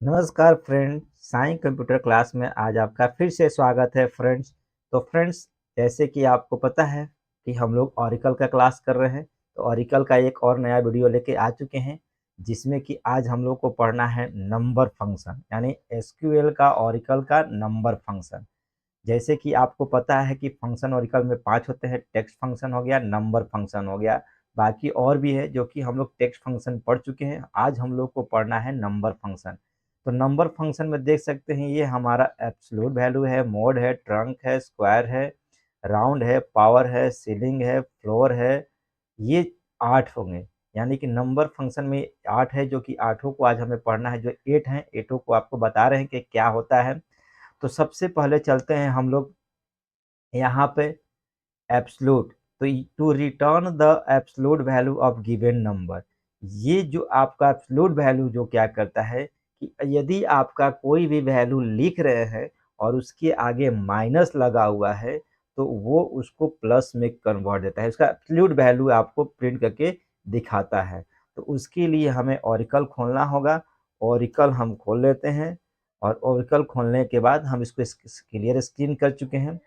नमस्कार friends, Sai computer class में आज आपका फिर से स्वागत है फ्रेंड्स। तो फ्रेंड्स, जैसे कि आपको पता है कि हम लोग ओरेकल का क्लास कर रहे हैं। तो ओरेकल का एक और नया वीडियो लेके आ चुके हैं, जिसमें कि आज हम लोग को पढ़ना है नंबर फंक्शन, यानी एसक्यूएल का ओरेकल का नंबर फंक्शन। जैसे कि आपको पता है कि फंक्शन ओरेकल में 5 होते हैं। टेक्स्ट फंक्शन हो गया, नंबर फंक्शन हो गया, बाकी और भी है जो कि हम लोग टेक्स्ट फंक्शन पढ़ चुके हैं। आज हम लोग को पढ़ना है नंबर फंक्शन। तो नंबर फंक्शन में देख सकते हैं, ये हमारा एब्सोल्यूट वैल्यू है, मोड है, ट्रंक है, स्क्वायर है, राउंड है, पावर है, सीलिंग है, फ्लोर है। ये 8 होंगे, यानी कि नंबर फंक्शन में 8 है, जो कि आठों को आज हमें पढ़ना है। जो 8 हैं, एटों को आपको बता रहे हैं कि क्या होता है। तो सबसे पहले चलते हैं हम लोग यहाँ पे एब्सोल्यूट। तो to return the absolute value of given number, ये जो आपका एब्सोल्यूट वैल्यू जो क्या करता है कि यदि आपका कोई भी वैल्यू लिख रहे हैं और उसके आगे माइनस लगा हुआ है, तो वो उसको प्लस में कन्वर्ट देता है, उसका एब्सोल्यूट वैल्यू आपको प्रिंट करके दिखाता है। तो उसके लिए हमें ओरेकल खोलना होगा। ओरेकल हम खोल लेते हैं, और ओरेकल खोलने के बाद हम इसको क्लियर स्क्रीन कर चुके हैं।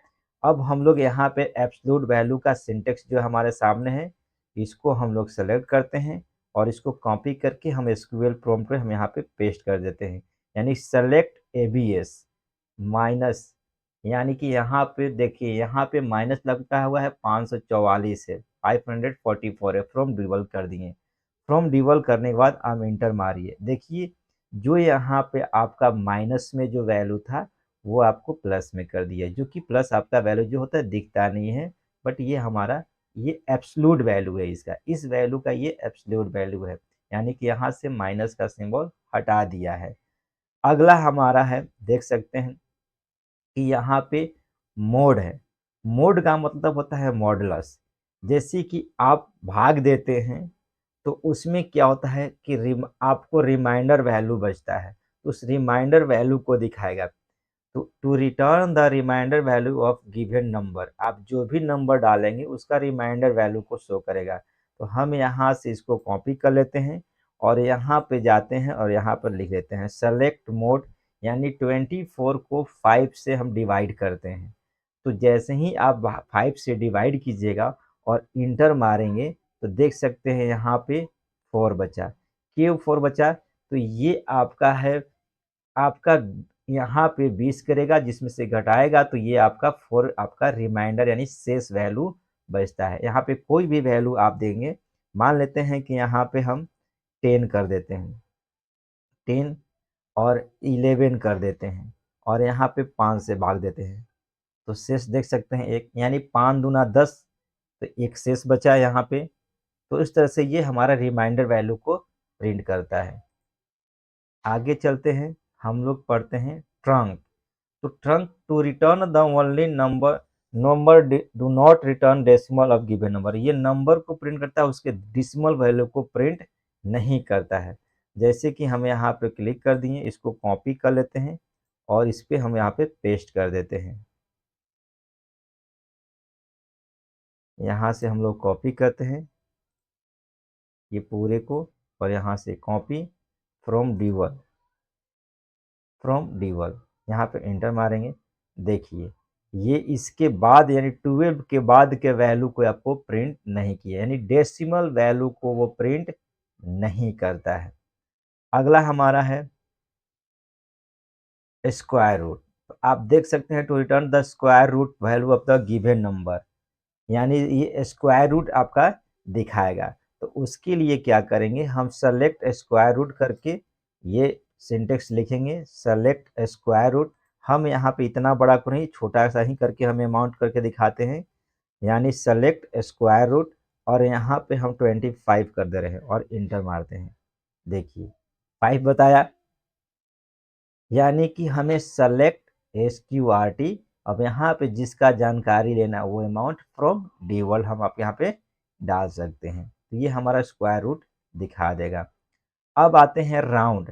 अब हम लोग यहाँ पे एब्सोल्यूट वैल्यू का सिंटेक्स जो हमारे सामने है, इसको हम लोग सेलेक्ट करते हैं और इसको कॉपी करके हम एसक्यूएल प्रॉम्प्ट पे हम यहाँ पे पेस्ट कर देते हैं। यानी सेलेक्ट एबीएस माइनस, यानी कि यहाँ पे देखिए, यहाँ पे माइनस लगता हुआ है 544 है, 544 है, फ्रॉम डिबल कर दिए। फ्रॉम डिबल करने के बाद आप इंटर मारिए। देखिए, जो यहाँ पे आपका माइनस में जो वैल्यू था, वो आपको प्लस में कर दिया, जो कि प्लस आपका वैल्यू जो होता है दिखता नहीं है, बट ये हमारा ये एब्सोल्यूट वैल्यू है इसका, इस वैल्यू का ये एब्सोल्यूट वैल्यू है। यानी कि यहाँ से माइनस का सिंबल हटा दिया है। अगला हमारा है, देख सकते हैं कि यहाँ पे मोड है। मोड का मतलब होता है मॉडुलस। जैसे कि आप भाग देते हैं, तो उसमें क्या होता है कि आपको रिमाइंडर वैल्यू बचता है, उस रिमाइंडर वैल्यू को दिखाएगा। तो to return the remainder value of given number, आप जो भी नंबर डालेंगे उसका रिमाइंडर वैल्यू को शो करेगा। तो हम यहाँ से इसको कॉपी कर लेते हैं और यहाँ पे जाते हैं और यहाँ पर लिख देते हैं सेलेक्ट मोड, यानी 24 को 5 से हम डिवाइड करते हैं। तो जैसे ही आप 5 से डिवाइड कीजिएगा और इंटर मारेंगे, तो देख सकते हैं यहाँ पे 4 बचा। क्यों 4 बचा? तो ये आपका है, आपका यहाँ पे 20 करेगा, जिसमें से घटाएगा तो ये आपका 4 आपका रिमाइंडर यानी शेष वैल्यू बचता है। यहाँ पे कोई भी वैल्यू आप देंगे, मान लेते हैं कि यहाँ पे हम 10 कर देते हैं, 10 और 11 कर देते हैं, और यहाँ पे 5 से भाग देते हैं, तो शेष देख सकते हैं एक, यानी 5 दूना 10, तो एक शेष बचा है यहाँ पे। तो इस तरह से ये हमारा रिमाइंडर वैल्यू को प्रिंट करता है। आगे चलते हैं, हम लोग पढ़ते हैं ट्रंक। तो trunc to return the only number, number do not return decimal of given number, ये नंबर को प्रिंट करता है, उसके डिसिमल वैल्यू को प्रिंट नहीं करता है। जैसे कि हम यहाँ पे क्लिक कर दिए, इसको कॉपी कर लेते हैं और इस पे हम यहाँ पे पेस्ट कर देते हैं। यहाँ से हम लोग कॉपी करते हैं ये पूरे को, और यहाँ से copy from dual, from dual, यहाँ पे एंटर मारेंगे। देखिए, ये इसके बाद यानी 12 के बाद के वैल्यू को आपको प्रिंट नहीं किया, यानी डेसिमल वैल्यू को वो प्रिंट नहीं करता है। अगला हमारा है स्क्वायर रूट। तो आप देख सकते हैं to return the square root value of the given number, यानी ये स्क्वायर रूट आपका दिखाएगा। तो उसके लिए क्या करेंगे, हम सेलेक्ट स्क्वायर रूट करके ये सिंटेक्स लिखेंगे, सेलेक्ट स्क्वायर रूट। हम यहाँ पे इतना बड़ा को नहीं, छोटा सा ही करके हम अमाउंट करके दिखाते हैं, यानी सेलेक्ट स्क्वायर रूट, और यहाँ पे हम 25 कर दे रहे हैं और इंटर मारते हैं। देखिए 5 बताया, यानी कि हमें सेलेक्ट SQRT। अब यहाँ पे जिसका जानकारी लेना वो अमाउंट फ्रॉम डिवल हम आप यहाँ पे डाल सकते हैं, तो ये हमारा स्क्वायर रूट दिखा देगा। अब आते हैं राउंड।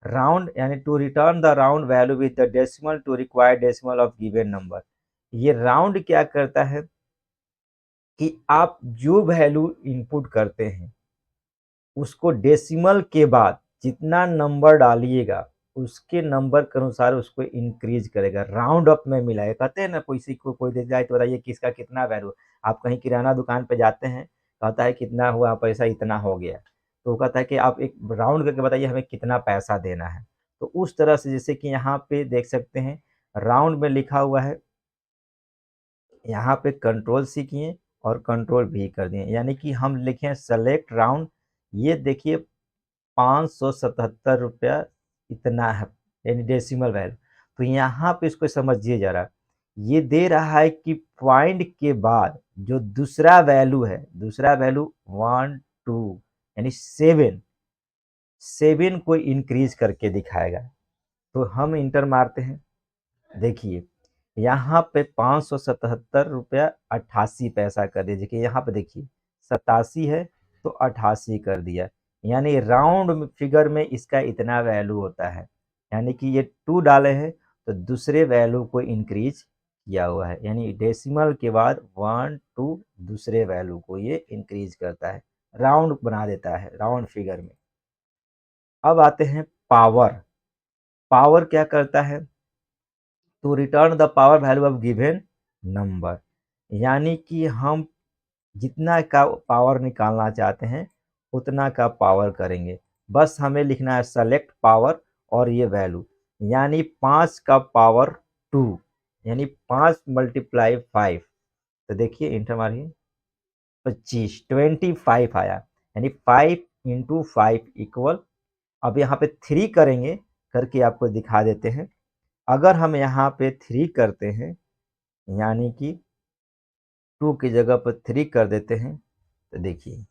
राउंड यानी to return the round value with the decimal to required decimal of given number. ये राउंड क्या करता है कि आप जो वैल्यू इनपुट करते हैं, उसको डेसिमल के बाद जितना नंबर डालिएगा, उसके नंबर के अनुसार उसको इंक्रीज करेगा, राउंड अप में मिलाएगा। कहते हैं ना, किसी को कोई दे जाए तो बताइए किसका कितना वैल्यू। आप कहीं किराना दुकान पे जाते हैं, कहता है कितना हुआ पैसा, इतना हो गया, तो वो कहता है कि आप एक राउंड करके बताइए हमें कितना पैसा देना है। तो उस तरह से जैसे कि यहाँ पे देख सकते हैं राउंड में लिखा हुआ है, यहाँ पे कंट्रोल सी किए और कंट्रोल भी कर दिए, यानी कि हम लिखे सेलेक्ट राउंड। ये देखिए 577 रुपया इतना है, यानी डेसिमल वैल्यू। तो यहाँ पे इसको समझिए जरा, ये दे रहा है कि पॉइंट के बाद जो दूसरा वैल्यू है, दूसरा वैल्यू 1 2 यानी 7 को इंक्रीज करके दिखाएगा। तो हम इंटर मारते हैं, देखिए यहाँ पे 577 रुपया 88 पैसा कर दिया। देखिए यहाँ पे देखिए 87 है तो 88 कर दिया, यानी राउंड फिगर में इसका इतना वैल्यू होता है। यानी कि ये 2 डाले हैं तो दूसरे वैल्यू को इंक्रीज किया हुआ है, यानी डेसिमल के बाद 1 2 दूसरे वैल्यू को ये इंक्रीज करता है, राउंड बना देता है राउंड फिगर में। अब आते हैं पावर। पावर क्या करता है, to return the power value of given number, यानी कि हम जितना का पावर निकालना चाहते हैं उतना का पावर करेंगे। बस हमें लिखना है सेलेक्ट पावर और ये वैल्यू, यानी 5 का पावर 2, यानी 5 मल्टीप्लाई 5। तो देखिए इंटर मारिए, 25 आया, यानी 5 इंटू 5 इक्वल। अब यहाँ पे 3 करेंगे, करके आपको दिखा देते हैं। अगर हम यहाँ पे 3 करते हैं, यानी कि 2 की जगह पर 3 कर देते हैं, तो देखिए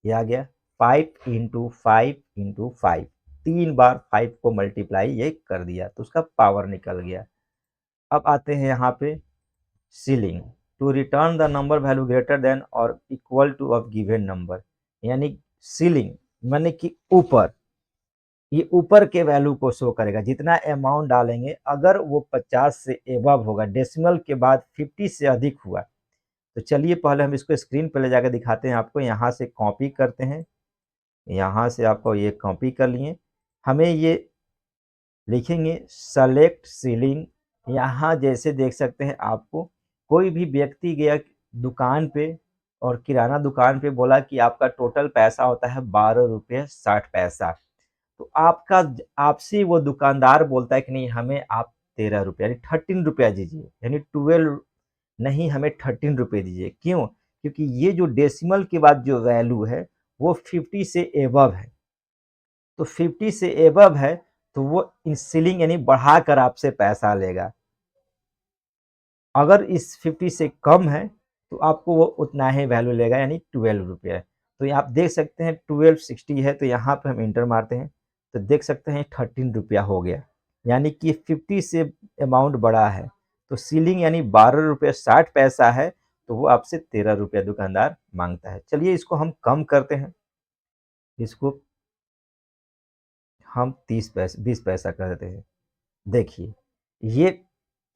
ये आ गया 5 इंटू 5 इंटू 5, 3 बार 5 को मल्टीप्लाई ये कर दिया तो उसका पावर निकल गया। अब आते हैं यहाँ पे ceiling, to return the number value greater than और equal to of given number, यानी सीलिंग माने कि ऊपर, ये ऊपर के वैल्यू को शो करेगा। जितना अमाउंट डालेंगे अगर वो 50 से एबव होगा, डेसिमल के बाद 50 से अधिक हुआ, तो चलिए पहले हम इसको स्क्रीन पर ले जाकर दिखाते हैं आपको। यहाँ से कॉपी करते हैं, यहाँ से आपको ये कॉपी कर लिए, हमें ये लिखेंगे सेलेक्ट सीलिंग। यहाँ जैसे देख सकते हैं आपको, कोई भी व्यक्ति गया दुकान पे और किराना दुकान पे बोला कि आपका टोटल पैसा होता है 12 रुपये 60 पैसा, तो आपका आपसे वो दुकानदार बोलता है कि नहीं हमें आप 13 रुपया यानी 13 रुपया दीजिए, यानी 12 नहीं हमें 13 रुपये दीजिए। क्यों? क्योंकि ये जो डेसिमल के बाद जो वैल्यू है वो 50 से एबव है, तो 50 से एबव है तो वो सीलिंग यानी बढ़ाकर आपसे पैसा लेगा। अगर इस 50 से कम है तो आपको वो उतना ही वैल्यू लेगा, यानी 12 रुपये। तो आप देख सकते हैं 1260 है, तो यहाँ पे हम इंटर मारते हैं तो देख सकते हैं 13 रुपया हो गया, यानी कि 50 से अमाउंट बड़ा है। तो सीलिंग यानी 12 रुपये 60 पैसा है, तो वो आपसे 13 रुपया दुकानदार मांगता है। चलिए इसको हम कम करते हैं, इसको हम 20 पैसा कर देते हैं। देखिए ये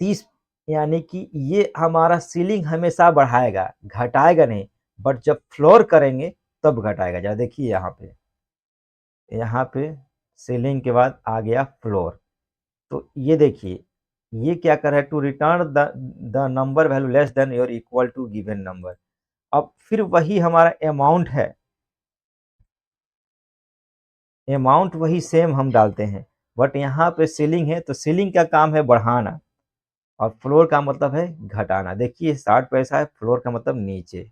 30, यानी कि ये हमारा सीलिंग हमेशा बढ़ाएगा, घटाएगा नहीं, बट जब फ्लोर करेंगे तब घटाएगा। जरा देखिए यहाँ पे सीलिंग के बाद आ गया फ्लोर, तो ये देखिए ये क्या कर रहा है, to return the number value less than or equal to given number. अब फिर वही हमारा अमाउंट है, अमाउंट वही सेम हम डालते हैं, बट यहाँ पे सीलिंग है तो सीलिंग का काम है बढ़ाना और फ्लोर का मतलब है घटाना। देखिए 60 पैसा है, फ्लोर का मतलब नीचे,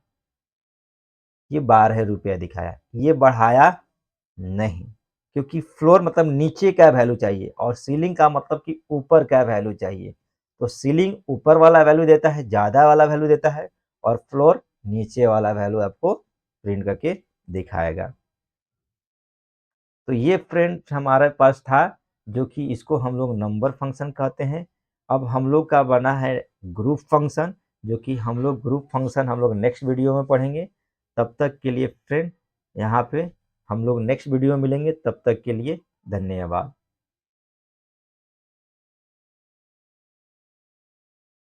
ये 12 रुपया दिखाया, ये बढ़ाया नहीं, क्योंकि फ्लोर मतलब नीचे का वैल्यू चाहिए और सीलिंग का मतलब कि ऊपर का वैल्यू चाहिए। तो सीलिंग ऊपर वाला वैल्यू देता है, ज़्यादा वाला वैल्यू देता है, और फ्लोर नीचे वाला वैल्यू आपको प्रिंट करके दिखाएगा। तो ये फ्रेंड हमारे पास था, जो कि इसको हम लोग नंबर फंक्शन कहते हैं। अब हम लोग का बना है ग्रुप फंक्शन, जो कि हम लोग ग्रुप फंक्शन हम लोग नेक्स्ट वीडियो में पढ़ेंगे। तब तक के लिए फ्रेंड यहाँ पे हम लोग नेक्स्ट वीडियो में मिलेंगे, तब तक के लिए धन्यवाद।